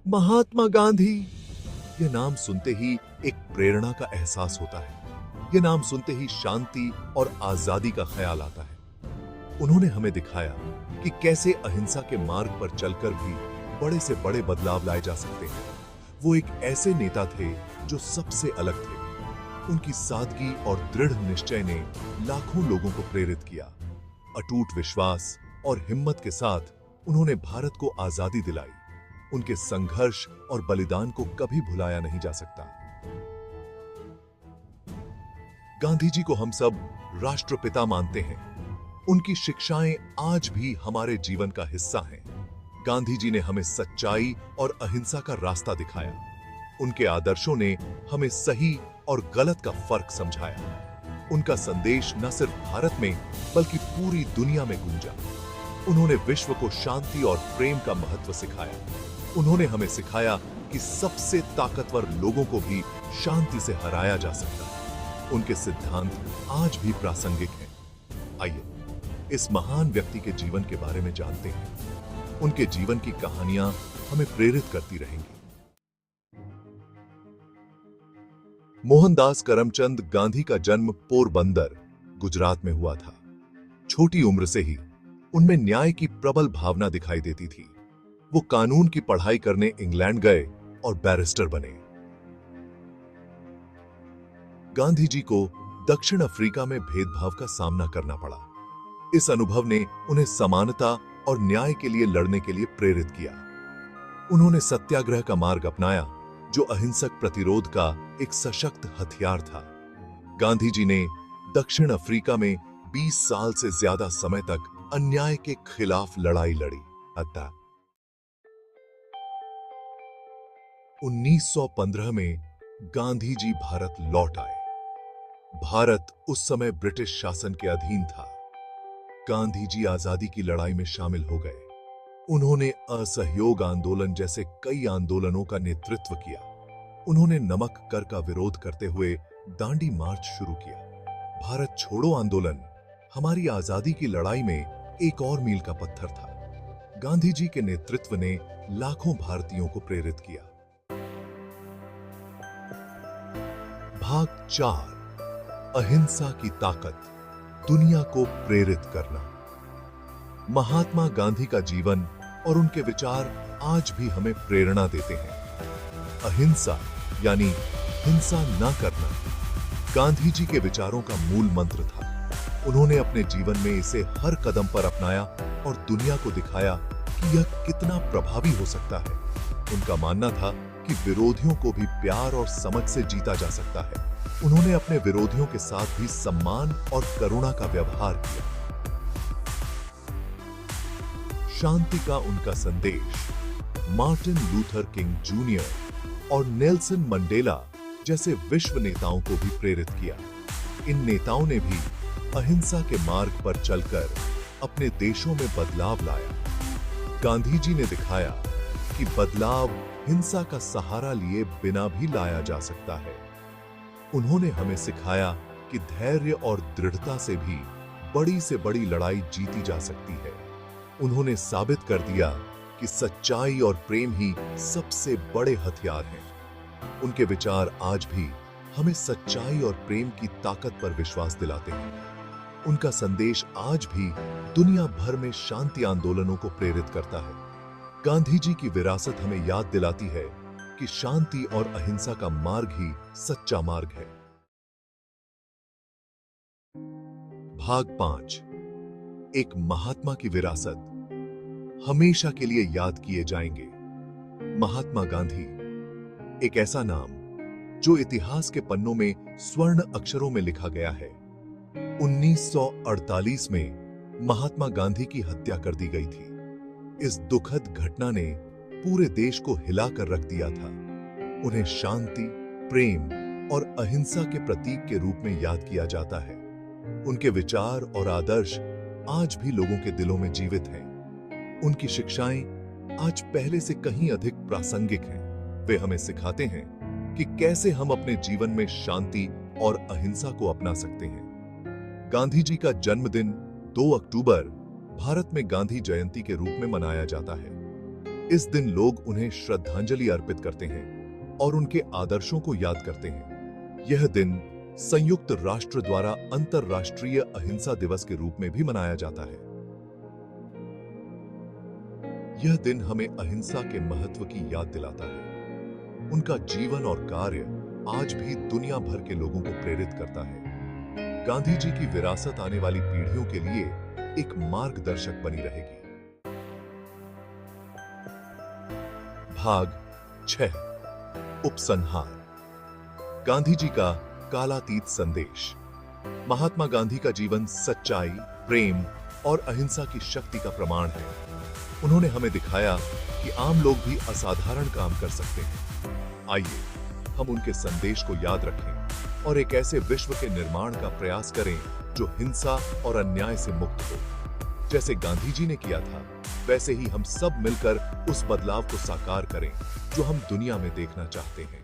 महात्मा गांधी, यह नाम सुनते ही एक प्रेरणा का एहसास होता है। यह नाम सुनते ही शांति और आजादी का ख्याल आता है। उन्होंने हमें दिखाया कि कैसे अहिंसा के मार्ग पर चलकर भी बड़े से बड़े बदलाव लाए जा सकते हैं। वो एक ऐसे नेता थे जो सबसे अलग थे। उनकी सादगी और दृढ़ निश्चय ने लाखों लोगों को प्रेरित किया। अटूट विश्वास और हिम्मत के साथ उन्होंने भारत को आजादी दिलाई। उनके संघर्ष और बलिदान को कभी भुलाया नहीं जा सकता। गांधी जी को हम सब राष्ट्रपिता मानते हैं। उनकी शिक्षाएं आज भी हमारे जीवन का हिस्सा हैं। गांधी जी ने हमें सच्चाई और अहिंसा का रास्ता दिखाया। उनके आदर्शों ने हमें सही और गलत का फर्क समझाया। उनका संदेश न सिर्फ भारत में बल्कि पूरी दुनिया में गूंजा। उन्होंने विश्व को शांति और प्रेम का महत्व सिखाया। उन्होंने हमें सिखाया कि सबसे ताकतवर लोगों को भी शांति से हराया जा सकता है। उनके सिद्धांत आज भी प्रासंगिक हैं। आइए इस महान व्यक्ति के जीवन के बारे में जानते हैं। उनके जीवन की कहानियां हमें प्रेरित करती रहेंगी। मोहनदास करमचंद गांधी का जन्म पोरबंदर, गुजरात में हुआ था। छोटी उम्र से ही उनमें न्याय की प्रबल भावना दिखाई देती थी। वो कानून की पढ़ाई करने इंग्लैंड गए और बैरिस्टर बने। गांधी जी को दक्षिण अफ्रीका में भेदभाव का सामना करना पड़ा। इस अनुभव ने उन्हें समानता और न्याय के लिए लड़ने के लिए प्रेरित किया। उन्होंने सत्याग्रह का मार्ग अपनाया, जो अहिंसक प्रतिरोध का एक सशक्त हथियार था। गांधी जी ने दक्षिण अफ्रीका में 20 साल से ज्यादा समय तक अन्याय के खिलाफ लड़ाई लड़ी। 1915 में गांधी जी भारत लौट आए। भारत उस समय ब्रिटिश शासन के अधीन था। गांधी जी आजादी की लड़ाई में शामिल हो गए। उन्होंने असहयोग आंदोलन जैसे कई आंदोलनों का नेतृत्व किया। उन्होंने नमक कर का विरोध करते हुए दांडी मार्च शुरू किया। भारत छोड़ो आंदोलन हमारी आजादी की लड़ाई में एक और मील का पत्थर था। गांधी जी के नेतृत्व ने लाखों भारतीयों को प्रेरित किया। भाग 4, अहिंसा की ताकत, दुनिया को प्रेरित करना। महात्मा गांधी का जीवन और उनके विचार आज भी हमें प्रेरणा देते हैं। अहिंसा यानी हिंसा न करना गांधी जी के विचारों का मूल मंत्र था। उन्होंने अपने जीवन में इसे हर कदम पर अपनाया और दुनिया को दिखाया कि यह कितना प्रभावी हो सकता है। उनका मानना था कि विरोधियों को भी प्यार और समझ से जीता जा सकता है। उन्होंने अपने विरोधियों के साथ भी सम्मान और करुणा का व्यवहार किया। शांति का उनका संदेश मार्टिन लूथर किंग जूनियर और नेल्सन मंडेला जैसे विश्व नेताओं को भी प्रेरित किया। इन नेताओं ने भी अहिंसा के मार्ग पर चलकर अपने देशों में बदलाव लाया। गांधी जी ने दिखाया कि बदलाव हिंसा का सहारा लिए बिना भी लाया जा सकता है। उन्होंने हमें सिखाया कि धैर्य और दृढ़ता से भी बड़ी से बड़ी लड़ाई जीती जा सकती है। उन्होंने साबित कर दिया कि सच्चाई और प्रेम ही सबसे बड़े हथियार हैं। उनके विचार आज भी हमें सच्चाई और प्रेम की ताकत पर विश्वास दिलाते हैं। उनका संदेश आज भी दुनिया भर में शांति आंदोलनों को प्रेरित करता है। गांधी जी की विरासत हमें याद दिलाती है कि शांति और अहिंसा का मार्ग ही सच्चा मार्ग है। भाग 5, एक महात्मा की विरासत, हमेशा के लिए याद किए जाएंगे। महात्मा गांधी, एक ऐसा नाम जो इतिहास के पन्नों में स्वर्ण अक्षरों में लिखा गया है। 1948 में महात्मा गांधी की हत्या कर दी गई थी। इस दुखद घटना ने पूरे देश को हिलाकर रख दिया था। उन्हें शांति, प्रेम और अहिंसा के प्रतीक के रूप में याद किया जाता है। उनके विचार और आदर्श आज भी लोगों के दिलों में जीवित हैं। उनकी शिक्षाएं आज पहले से कहीं अधिक प्रासंगिक हैं। वे हमें सिखाते हैं कि कैसे हम अपने जीवन में शांति और अहिंसा को अपना सकते हैं। गांधी जी का जन्मदिन 2 अक्टूबर भारत में गांधी जयंती के रूप में मनाया जाता है। इस दिन लोग उन्हें श्रद्धांजलि अर्पित करते हैं और उनके आदर्शों को याद करते हैं। यह दिन संयुक्त राष्ट्र द्वारा अंतर्राष्ट्रीय अहिंसा दिवस के रूप में भी मनाया जाता है। यह दिन हमें अहिंसा के महत्व की याद दिलाता है। उनका जीवन और कार्य आज भी दुनिया भर के लोगों को प्रेरित करता है। गांधी जी की विरासत आने वाली पीढ़ियों के लिए एक मार्गदर्शक बनी रहेगी। भाग 6 उपसंहार। गांधी जी का कालातीत संदेश। महात्मा गांधी का जीवन सच्चाई, प्रेम और अहिंसा की शक्ति का प्रमाण है। उन्होंने हमें दिखाया कि आम लोग भी असाधारण काम कर सकते हैं। आइए हम उनके संदेश को याद रखें और एक ऐसे विश्व के निर्माण का प्रयास करें जो हिंसा और अन्याय से मुक्त हो। जैसे गांधी जी ने किया था, वैसे ही हम सब मिलकर उस बदलाव को साकार करें जो हम दुनिया में देखना चाहते हैं।